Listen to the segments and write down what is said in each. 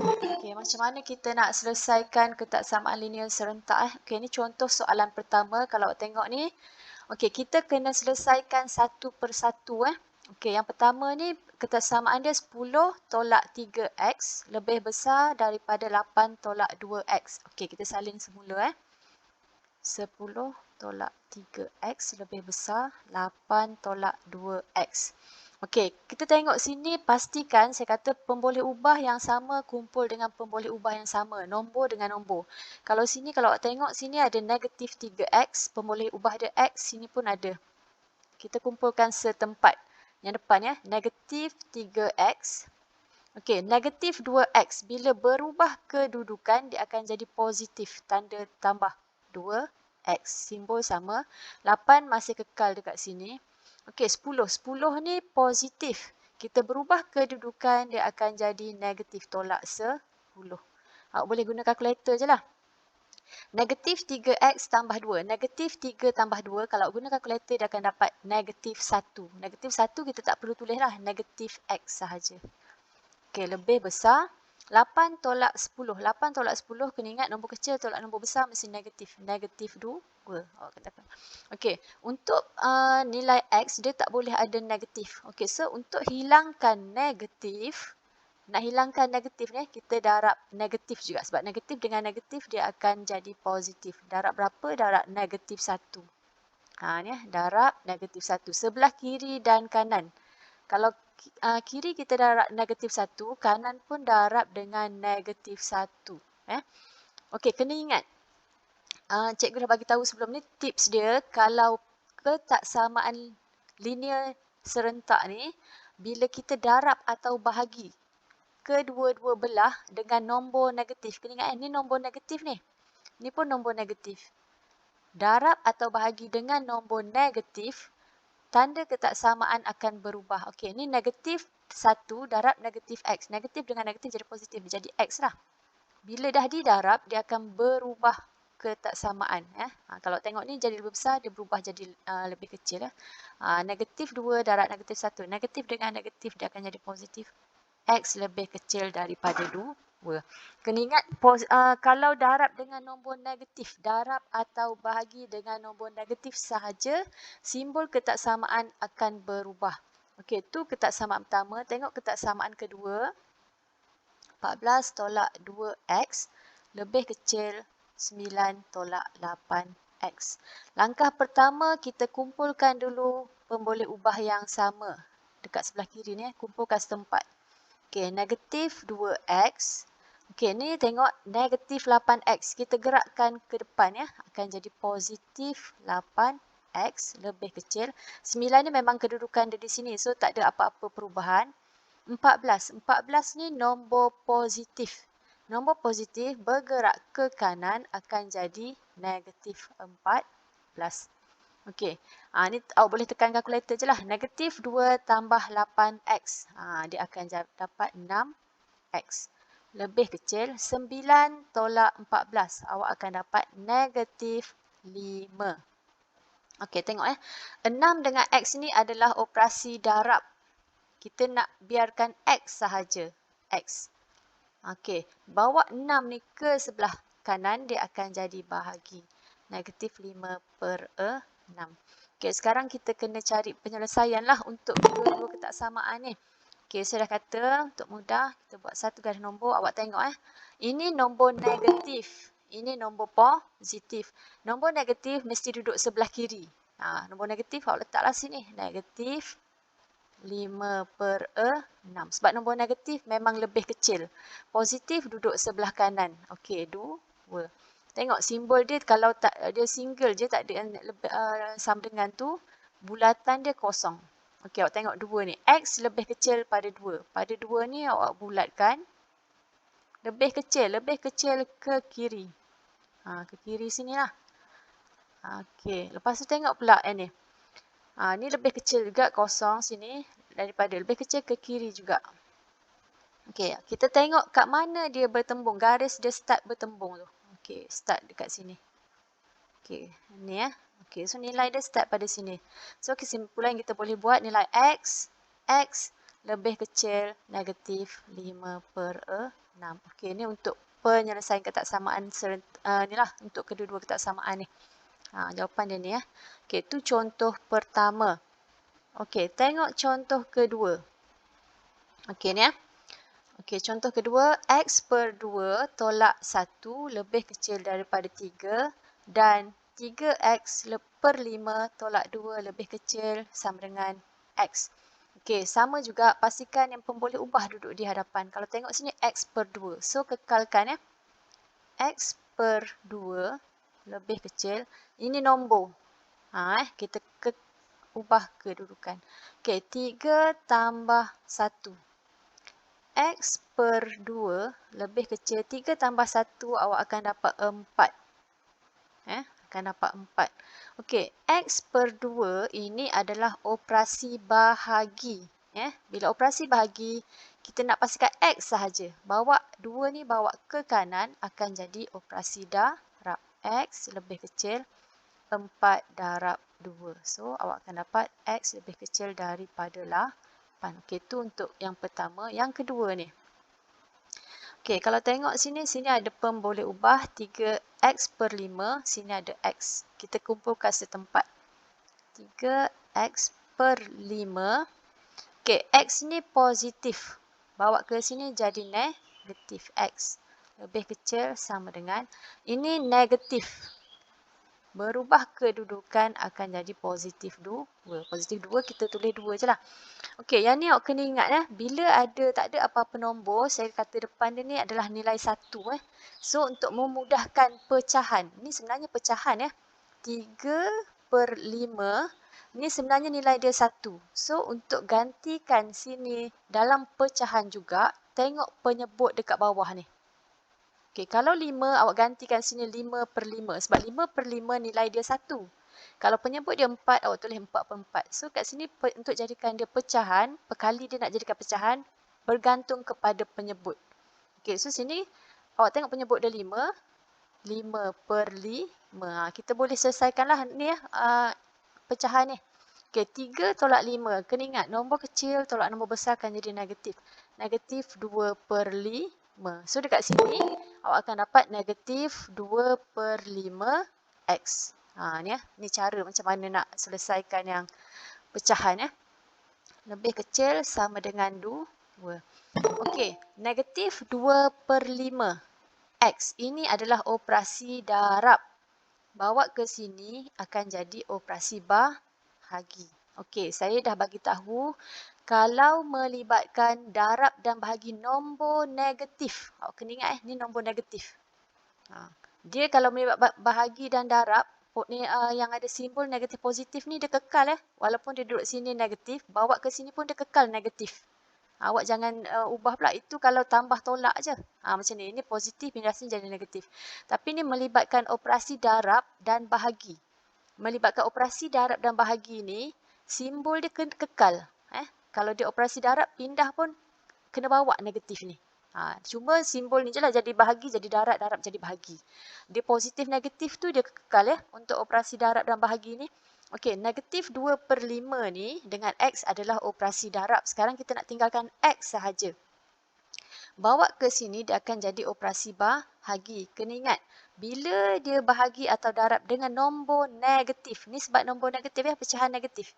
Okey, macam mana kita nak selesaikan ketaksamaan linear serentak Okey, ni contoh soalan pertama. Kalau awak tengok ni, okey, kita kena selesaikan satu persatu Okey, yang pertama ni ketaksamaan dia 10 tolak 3x lebih besar daripada 8 tolak 2x. Okey, kita salin semula 10 tolak 3x lebih besar 8 tolak 2x. Okey, kita tengok sini, pastikan saya kata pemboleh ubah yang sama kumpul dengan pemboleh ubah yang sama, nombor dengan nombor. Kalau sini, kalau awak tengok sini ada negatif 3x, pemboleh ubah dia x, sini pun ada. Kita kumpulkan setempat. Yang depan negatif 3x. Okey, negatif 2x bila berubah kedudukan dia akan jadi positif, tanda tambah 2x, simbol sama. 8 masih kekal dekat sini. Okey, 10. 10 ni positif. Kita berubah kedudukan dia akan jadi negatif, tolak 10. Awak boleh guna kalkulator je lah. Negatif 3x tambah 2. Negatif 3 tambah 2, kalau guna kalkulator dia akan dapat negatif 1. Negatif 1 kita tak perlu tulis lah, negatif x sahaja. Okey, lebih besar 8 tolak 10. 8 tolak 10, kena ingat nombor kecil tolak nombor besar mesti negatif. Negatif 2. Awak katakan. Okey, untuk nilai x dia tak boleh ada negatif. Okey, so untuk hilangkan negatif, nak hilangkan negatif ni, kita darab negatif juga. Sebab negatif dengan negatif dia akan jadi positif. Darab berapa? Darab negatif 1. Ni darab negatif 1. Sebelah kiri dan kanan. Kalau kiri kita darab negatif 1, kanan pun darab dengan negatif 1. Okey, kena ingat. Cikgu dah bagi tahu sebelum ni, tips dia kalau ketaksamaan linear serentak ni, bila kita darab atau bahagi kedua-dua belah dengan nombor negatif. Kena ingat ni nombor negatif ni. Ni pun nombor negatif. Darab atau bahagi dengan nombor negatif, tanda ketaksamaan akan berubah. Okey, ni negatif 1 darab negatif x. Negatif dengan negatif jadi positif, jadi x lah. Bila dah didarab, dia akan berubah ketaksamaan. Kalau tengok ni jadi lebih besar, dia berubah jadi lebih kecil. Negatif 2 darab negatif 1. Negatif dengan negatif, dia akan jadi positif. X lebih kecil daripada 2. Kena ingat, kalau darab dengan nombor negatif, darab atau bahagi dengan nombor negatif sahaja, simbol ketaksamaan akan berubah. Okey, tu ketaksamaan pertama. Tengok ketaksamaan kedua. 14 tolak 2x lebih kecil 9 tolak 8x. Langkah pertama, kita kumpulkan dulu pemboleh ubah yang sama. Dekat sebelah kiri ni, kumpulkan setempat. Okey, negatif 2x. Okey, ni tengok negatif 8x. Kita gerakkan ke depan akan jadi positif 8x lebih kecil. 9 ni memang kedudukan dia di sini. So, tak ada apa-apa perubahan. 14. 14 ni nombor positif. Nombor positif bergerak ke kanan akan jadi negatif 14. Okey, ni awak boleh tekan kalkulator je lah. Negatif 2 tambah 8x. Dia akan dapat 6x. Lebih kecil 9 tolak 14. Awak akan dapat negatif 5. Okey, tengok 6 dengan x ni adalah operasi darab. Kita nak biarkan x sahaja. X. Okey, bawa 6 ni ke sebelah kanan, dia akan jadi bahagi. Negatif 5 per 6. Okey, sekarang kita kena cari penyelesaian lah untuk kedua-dua ketaksamaan ni. Okey, saya dah kata untuk mudah, kita buat satu garis nombor. Awak tengok ini nombor negatif. Ini nombor positif. Nombor negatif mesti duduk sebelah kiri. Nombor negatif awak letaklah sini. Negatif 5 per 6. Sebab nombor negatif memang lebih kecil. Positif duduk sebelah kanan. Okey, 2. Tengok simbol dia, kalau tak dia single je, tak ada yang sama dengan tu, bulatan dia kosong. Okey, awak tengok 2 ni. X lebih kecil pada 2. Pada 2 ni awak bulatkan. Lebih kecil ke kiri. Ke kiri sini lah. Okey, lepas tu tengok pula ni. Ni lebih kecil juga, kosong sini. Daripada lebih kecil ke kiri juga. Okey, kita tengok kat mana dia bertembung. Garis dia start bertembung tu. Okey, start dekat sini. Okey, ni Okey, so nilai dia start pada sini. So kesimpulan kita boleh buat nilai X lebih kecil negatif 5 per 6. Okey, ni untuk penyelesaian ketaksamaan ni lah untuk kedua-dua ketaksamaan ni. Jawapan dia ni ya. Okey, tu contoh pertama. Okey, tengok contoh kedua. Okey ni ya. Okey, contoh kedua, X per 2 tolak 1 lebih kecil daripada 3 dan 3X per 5 tolak 2 lebih kecil sama dengan X. Okey, sama juga pastikan yang pemboleh ubah duduk di hadapan. Kalau tengok sini X per 2. So, kekalkan ya. X per 2 lebih kecil. Ini nombor. Kita ubah kedudukan. Okey, 3 tambah 1. X per 2 lebih kecil. 3 tambah 1 awak akan dapat 4. Akan dapat 4. Okey, X per 2 ini adalah operasi bahagi. Bila operasi bahagi, kita nak pastikan X sahaja. Bawa 2 ni bawa ke kanan akan jadi operasi darab. X lebih kecil 4 darab 2. So, awak akan dapat X lebih kecil daripada 8. Okey, itu untuk yang pertama. Yang kedua ni. Okey, kalau tengok sini, sini ada pemboleh ubah 3X per 5. Sini ada X. Kita kumpulkan setempat. 3X per 5. Okey, X ni positif. Bawa ke sini jadi negatif. X lebih kecil sama dengan. Ini negatif. Berubah kedudukan akan jadi positif 2. Positif 2 kita tulis 2 je lah. Okey, yang ni awak kena ingat bila tak ada apa-apa nombor, saya kata depan dia ni adalah nilai 1 So, untuk memudahkan pecahan, ni sebenarnya pecahan 3 per 5, ni sebenarnya nilai dia 1. So, untuk gantikan sini dalam pecahan juga, tengok penyebut dekat bawah ni. Okey, kalau 5, awak gantikan sini 5 per 5. Sebab 5 per 5 nilai dia 1. Kalau penyebut dia 4, awak tulis 4 per 4. So, kat sini untuk jadikan dia pecahan, perkali dia nak jadikan pecahan, bergantung kepada penyebut. Okey, so sini awak tengok penyebut dia 5. 5 per 5. Kita boleh selesaikanlah ni pecahan ni. Okey, 3 tolak 5. Kena ingat, nombor kecil tolak nombor besar akan jadi negatif. Negatif 2 per 5. So, dekat sini, awak akan dapat negatif 2 per 5 X. Ni cara macam mana nak selesaikan yang pecahan. Lebih kecil sama dengan 2. Okey, negatif 2 per 5 X. Ini adalah operasi darab. Bawa ke sini akan jadi operasi bahagi. Okey, saya dah bagi tahu kalau melibatkan darab dan bahagi nombor negatif. Awak kena ingat ni nombor negatif. Dia kalau melibat bahagi dan darab, yang ada simbol negatif positif ni dia kekal Walaupun dia duduk sini negatif, bawa ke sini pun dia kekal negatif. Awak jangan ubah pula. Itu kalau tambah tolak je. Macam ni. Ini positif, pindah sini jadi negatif. Tapi ni melibatkan operasi darab dan bahagi. Melibatkan operasi darab dan bahagi ni, simbol dia kekal. Kalau dia operasi darab, pindah pun kena bawa negatif ni. Cuma simbol ni je lah jadi bahagi, jadi darab, darab jadi bahagi. Dia positif, negatif tu dia kekal untuk operasi darab dan bahagi ni. Okey, negatif 2 per 5 ni dengan X adalah operasi darab. Sekarang kita nak tinggalkan X sahaja. Bawa ke sini dia akan jadi operasi bahagi. Kena ingat, bila dia bahagi atau darab dengan nombor negatif. Ni sebab nombor negatif pecahan negatif.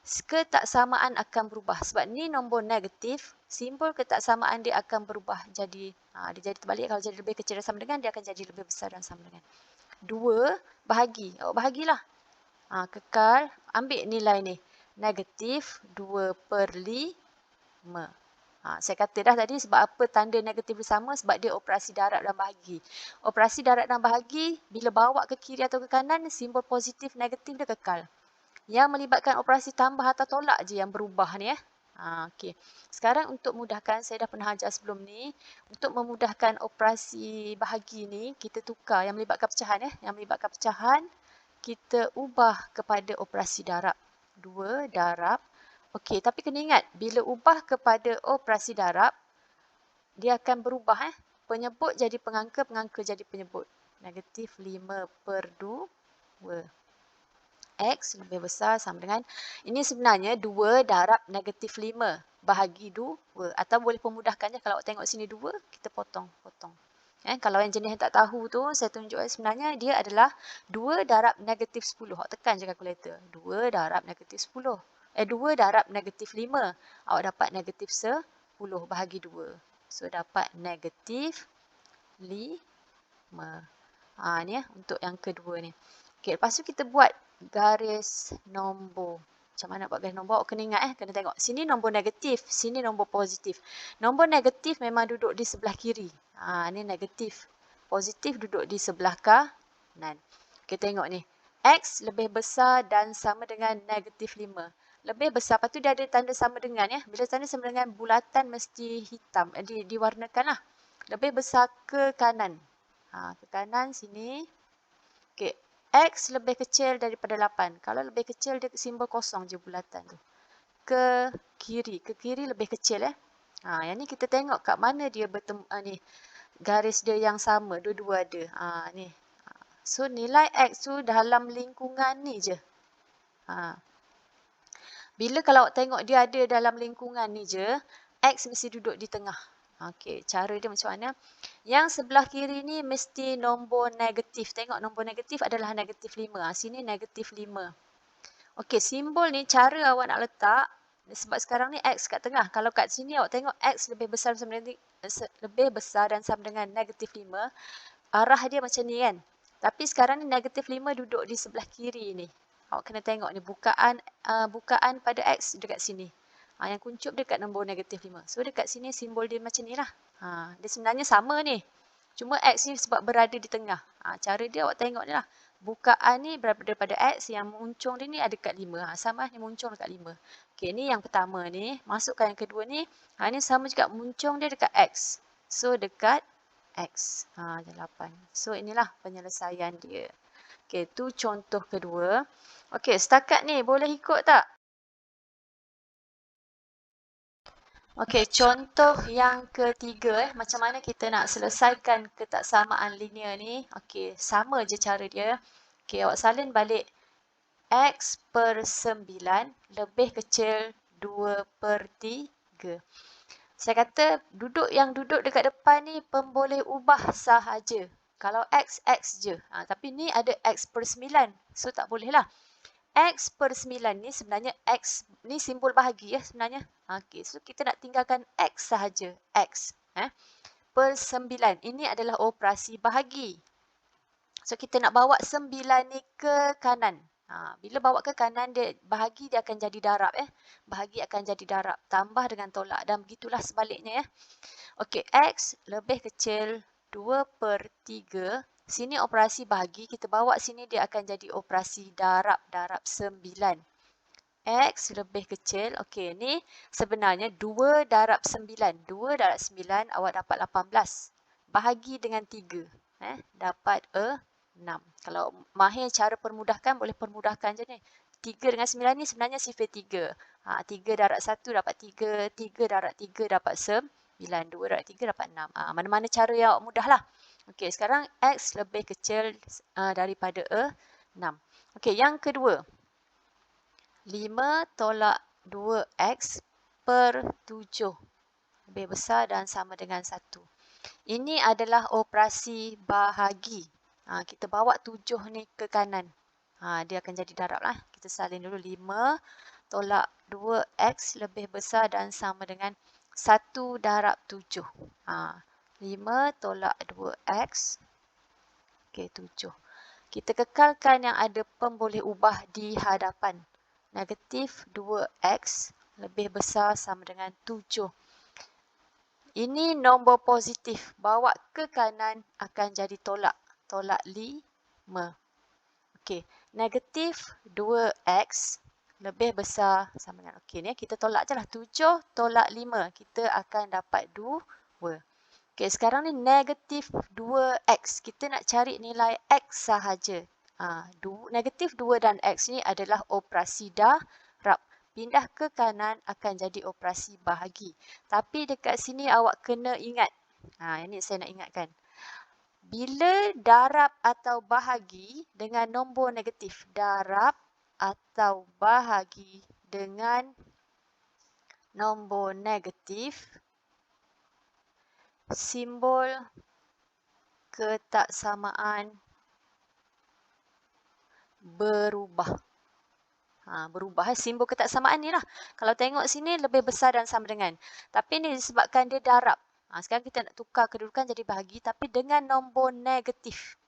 Ketaksamaan akan berubah. Sebab ni nombor negatif, simbol ketaksamaan dia akan berubah. Jadi, dia jadi terbalik. Kalau jadi lebih kecil dan sama dengan, dia akan jadi lebih besar dan sama dengan. 2 bahagi. Awak bahagilah. Kekal, ambil nilai ni. Negatif 2 per 5. Saya kata dah tadi sebab apa tanda negatif bersama, sebab dia operasi darab dan bahagi. Operasi darab dan bahagi, bila bawa ke kiri atau ke kanan, simbol positif, negatif dia kekal. Yang melibatkan operasi tambah atau tolak je yang berubah ni. Okey. Sekarang untuk mudahkan, saya dah pernah ajar sebelum ni. Untuk memudahkan operasi bahagi ni, kita tukar yang melibatkan pecahan. Yang melibatkan pecahan, kita ubah kepada operasi darab. 2 darab. Okey, tapi kena ingat, bila ubah kepada operasi darab, dia akan berubah. Penyebut jadi pengangka, pengangka jadi penyebut. Negatif 5 per 2. X lebih besar sama dengan, ini sebenarnya 2 darab negatif 5. bahagi 2. Atau boleh pemudahkannya kalau tengok sini 2, kita potong. Kalau yang jenis yang tak tahu tu, saya tunjuk sebenarnya dia adalah 2 darab negatif 10. Awak tekan je kalkulator. 2 darab negatif 10. 2 darab negatif 5. Awak dapat negatif 10 bahagi 2. So, dapat negatif 5. Ni untuk yang kedua ni. Okey, lepas tu kita buat garis nombor. Macam mana buat garis nombor? Awak kena ingat kena tengok. Sini nombor negatif, sini nombor positif. Nombor negatif memang duduk di sebelah kiri. Ni negatif. Positif duduk di sebelah kanan. Kita tengok ni. X lebih besar dan sama dengan negatif 5. Lebih besar, lepas tu dia ada tanda sama dengan Bila tanda sama dengan bulatan mesti hitam. Diwarnakan lah. Lebih besar ke kanan. Ke kanan sini. Okey. X lebih kecil daripada 8. Kalau lebih kecil, dia simbol kosong je bulatan tu. Ke kiri lebih kecil yang ni kita tengok kat mana dia bertemu ni. Garis dia yang sama, dua-dua ada. Ni. So nilai X tu dalam lingkungan ni je. Bila kalau awak tengok dia ada dalam lingkungan ni je, X mesti duduk di tengah. Okey, cara dia macam mana? Yang sebelah kiri ni mesti nombor negatif. Tengok nombor negatif adalah negatif 5. Sini negatif 5. Okey, simbol ni cara awak nak letak. Sebab sekarang ni X kat tengah. Kalau kat sini awak tengok X lebih besar dan sama dengan negatif 5. Arah dia macam ni kan. Tapi sekarang ni negatif 5 duduk di sebelah kiri ni. Awak kena tengok ni bukaan pada X dekat sini. Yang kuncup dekat nombor negatif 5. So dekat sini simbol dia macam ni lah. Dia sebenarnya sama ni. Cuma X ni sebab berada di tengah. Cara dia awak tengok ni lah. Bukaan ni daripada X, yang muncung dia ni ada dekat 5. Sama ni muncung dekat 5. Okey, ni yang pertama ni. Masukkan yang kedua ni. Ni sama juga muncung dia dekat X. So dekat X. 8. So inilah penyelesaian dia. Okey, tu contoh kedua. Okey, setakat ni boleh ikut tak? Okey, contoh yang ketiga macam mana kita nak selesaikan ketaksamaan linear ni. Okey, sama je cara dia. Okey, awak salin balik X per 9 lebih kecil 2 per 3. Saya kata yang duduk dekat depan ni boleh ubah sahaja. Kalau X, X je. Tapi ni ada X per 9. So tak boleh lah. X per 9 ni sebenarnya X ni simbol bahagi sebenarnya. Okey, so kita nak tinggalkan X sahaja. X per 9. Ini adalah operasi bahagi. So kita nak bawa 9 ni ke kanan. Bila bawa ke kanan, bahagi dia akan jadi darab. Bahagi akan jadi darab. Tambah dengan tolak dan begitulah sebaliknya. Okey, X lebih kecil 2 per 3. Sini operasi bahagi, kita bawa sini dia akan jadi operasi darab 9. X lebih kecil, okey ni sebenarnya 2 darab 9. 2 darab 9 awak dapat 18. Bahagi dengan 3. Dapat 6. Kalau mahir cara permudahkan, boleh permudahkan je ni. 3 dengan 9 ni sebenarnya sifar 3. 3 darab 1 dapat 3. 3 darab 3 dapat 9. 2 darab 3 dapat 6. Mana-mana cara yang awak mudah lah. Okey, sekarang X lebih kecil daripada 6. Okey, yang kedua. 5 tolak 2X per 7. Lebih besar dan sama dengan 1. Ini adalah operasi bahagi. Kita bawa 7 ni ke kanan. Dia akan jadi darab lah. Kita salin dulu 5 tolak 2X lebih besar dan sama dengan 1 darab 7. 5 tolak 2X. Okey, 7. Kita kekalkan yang ada pemboleh ubah di hadapan. Negatif 2X lebih besar sama dengan 7. Ini nombor positif. Bawa ke kanan akan jadi tolak. Tolak 5. Okey, negatif 2X lebih besar sama dengan. Okey, ni kita tolak je lah. 7 tolak 5. Kita akan dapat 2. Okey, sekarang ni negatif 2X. Kita nak cari nilai X sahaja. Negatif 2 dan X ni adalah operasi darab. Pindah ke kanan akan jadi operasi bahagi. Tapi dekat sini awak kena ingat. Ini saya nak ingatkan. Bila darab atau bahagi dengan nombor negatif. Darab atau bahagi dengan nombor negatif, simbol ketaksamaan berubah. Berubah simbol ketaksamaan ni lah. Kalau tengok sini lebih besar dan sama dengan. Tapi ni disebabkan dia darab. Sekarang kita nak tukar kedudukan jadi bahagi tapi dengan nombor negatif.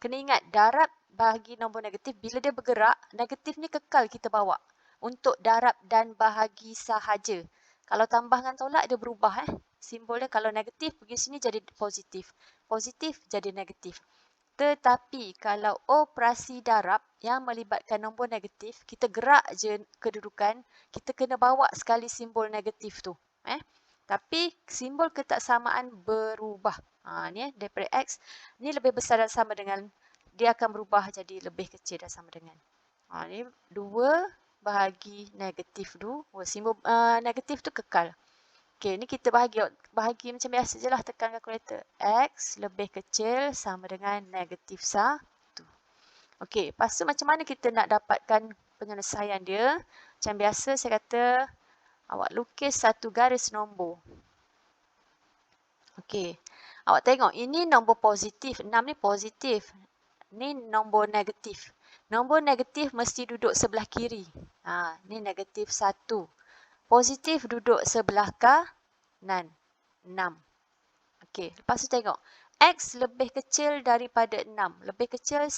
Kena ingat darab bahagi nombor negatif bila dia bergerak, negatif ni kekal kita bawa untuk darab dan bahagi sahaja. Kalau tambah dengan tolak dia berubah. Simbol dia kalau negatif pergi sini jadi positif. Positif jadi negatif. Tetapi kalau operasi darab yang melibatkan nombor negatif, kita gerak je kedudukan, kita kena bawa sekali simbol negatif tu. Tapi simbol ketaksamaan berubah. Ni daripada X, ni lebih besar dan sama dengan, dia akan berubah jadi lebih kecil dan sama dengan. Ni 2 bahagi negatif tu. Simbol negatif tu kekal. Okey, ni kita bahagi macam biasa je lah, tekan kalkulator. X lebih kecil sama dengan negatif 1. Okey, lepas tu macam mana kita nak dapatkan penyelesaian dia? Macam biasa saya kata, awak lukis satu garis nombor. Okey, awak tengok ini nombor positif, 6 ni positif. Ni nombor negatif. Nombor negatif mesti duduk sebelah kiri. Ni negatif 1. Positif duduk sebelah kanan. 6. Okey, lepas tu tengok. X lebih kecil daripada 6. Lebih kecil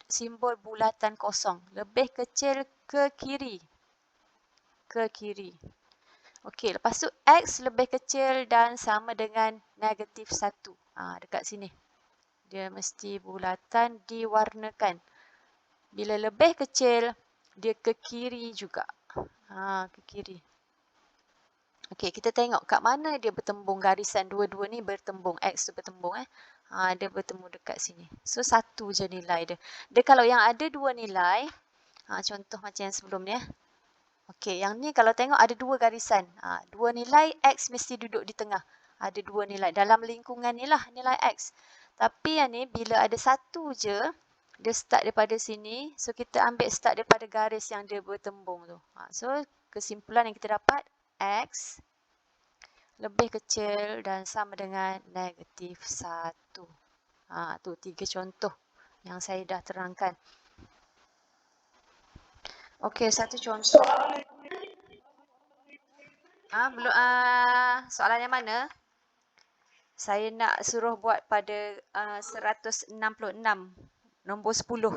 simbol bulatan kosong. Lebih kecil ke kiri. Ke kiri. Okey, lepas tu X lebih kecil dan sama dengan negatif 1. Dekat sini. Dia mesti bulatan diwarnakan. Bila lebih kecil, dia ke kiri juga. Ke kiri. Okey, kita tengok kat mana dia bertembung garisan dua-dua ni bertembung. X tu bertembung. Dia bertemu dekat sini. So, 1 je nilai dia. Dia kalau yang ada 2 nilai, contoh macam yang sebelum ni. Okey, yang ni kalau tengok ada 2 garisan. 2 nilai, X mesti duduk di tengah. Ada 2 nilai. Dalam lingkungan ni lah nilai X. Tapi yang ni bila ada 1 je, dia start daripada sini. So, kita ambil start daripada garis yang dia bertembung tu. So, kesimpulan yang kita dapat, X lebih kecil dan sama dengan negatif 1. Tu 3 contoh yang saya dah terangkan. Okey, satu contoh. Belum soalan yang mana? Saya nak suruh buat pada 166 nombor 10.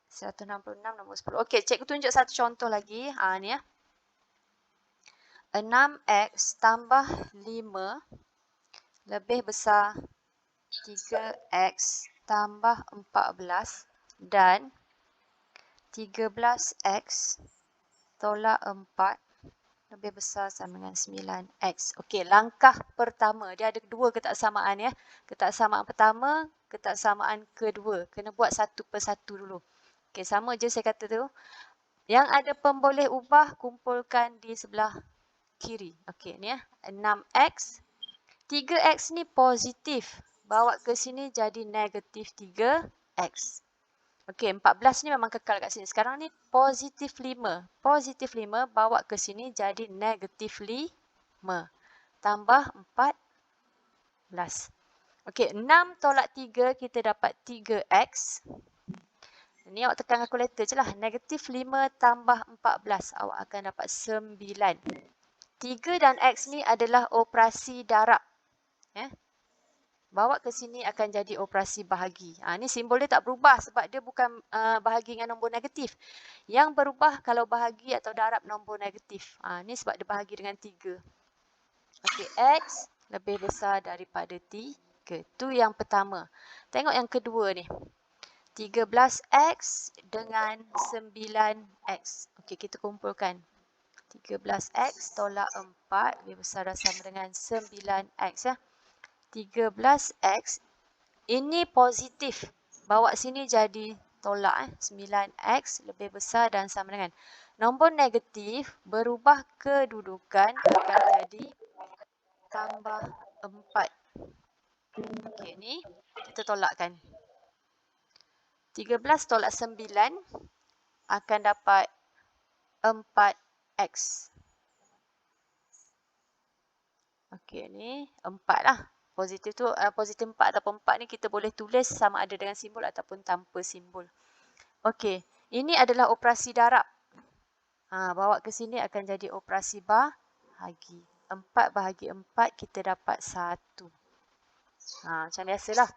166 nombor 10. Okey, cikgu tunjuk satu contoh lagi. Ni 6x tambah 5 lebih besar 3x tambah 14 dan 13x tolak 4 lebih besar sama dengan 9x. Okey, langkah pertama. Dia ada 2 ketaksamaan ya. Ketaksamaan pertama, ketaksamaan kedua. Kena buat satu persatu dulu. Okey, sama je saya kata tu. Yang ada pemboleh ubah, kumpulkan di sebelah kiri. Okey, ni 6x. 3x ni positif. Bawa ke sini jadi negatif 3x. Okey, 14 ni memang kekal kat sini. Sekarang ni positif 5. Positif 5 bawa ke sini jadi negatif 5. Tambah 14. Okey, 6 tolak 3 kita dapat 3x. Ni awak tekan kalkulator je lah. Negatif 5 tambah 14. Awak akan dapat 9. 3 dan x ni adalah operasi darab. Bawa ke sini akan jadi operasi bahagi. Ni simbol dia tak berubah sebab dia bukan bahagi dengan nombor negatif. Yang berubah kalau bahagi atau darab nombor negatif. Ni sebab dia bahagi dengan 3. Okey, x lebih besar daripada 3. Tu yang pertama. Tengok yang kedua ni. 13x dengan 9x. Okey, kita kumpulkan. 13x tolak 4 lebih besar dan sama dengan 9x 13x ini positif. Bawa sini jadi tolak 9x lebih besar dan sama dengan. Nombor negatif berubah kedudukan akan jadi tambah 4. Okey, ni kita tolakkan. 13 tolak 9 akan dapat 4x. Okey, ni 4 lah. Positif tu, positif 4 ataupun 4 ni kita boleh tulis sama ada dengan simbol ataupun tanpa simbol. Okey, ini adalah operasi darab. Bawa ke sini akan jadi operasi bahagi. 4 bahagi 4 kita dapat 1. Macam biasalah.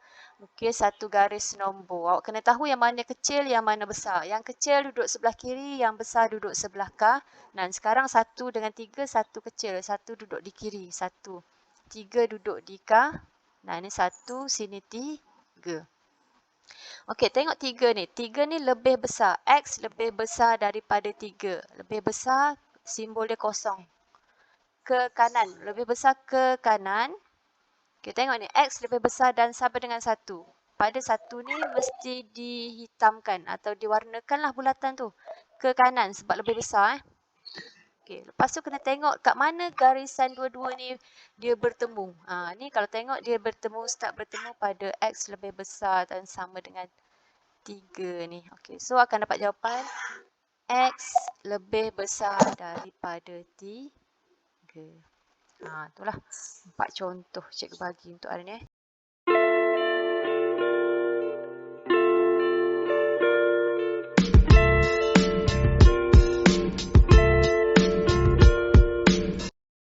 Okey, satu garis nombor. Awak kena tahu yang mana kecil, yang mana besar. Yang kecil duduk sebelah kiri, yang besar duduk sebelah kanan. Sekarang 1 dengan 3, 1 kecil. 1 duduk di kiri, 1. 3 duduk di kanan. Ni 1, sini 3. Okey, tengok 3 ni. 3 ni lebih besar. X lebih besar daripada 3. Lebih besar, simbol dia kosong. Ke kanan. Lebih besar ke kanan. Okey, tengok ni. X lebih besar dan sama dengan 1. Pada 1 ni mesti dihitamkan atau diwarnakanlah bulatan tu. Ke kanan sebab lebih besar. Okey, lepas tu kena tengok kat mana garisan dua-dua ni dia bertemu. Ni kalau tengok dia bertemu, start bertemu pada X lebih besar dan sama dengan 3 ni. Okey, so akan dapat jawapan X lebih besar daripada 3. Itulah 4 contoh cikgu bagi untuk hari ni.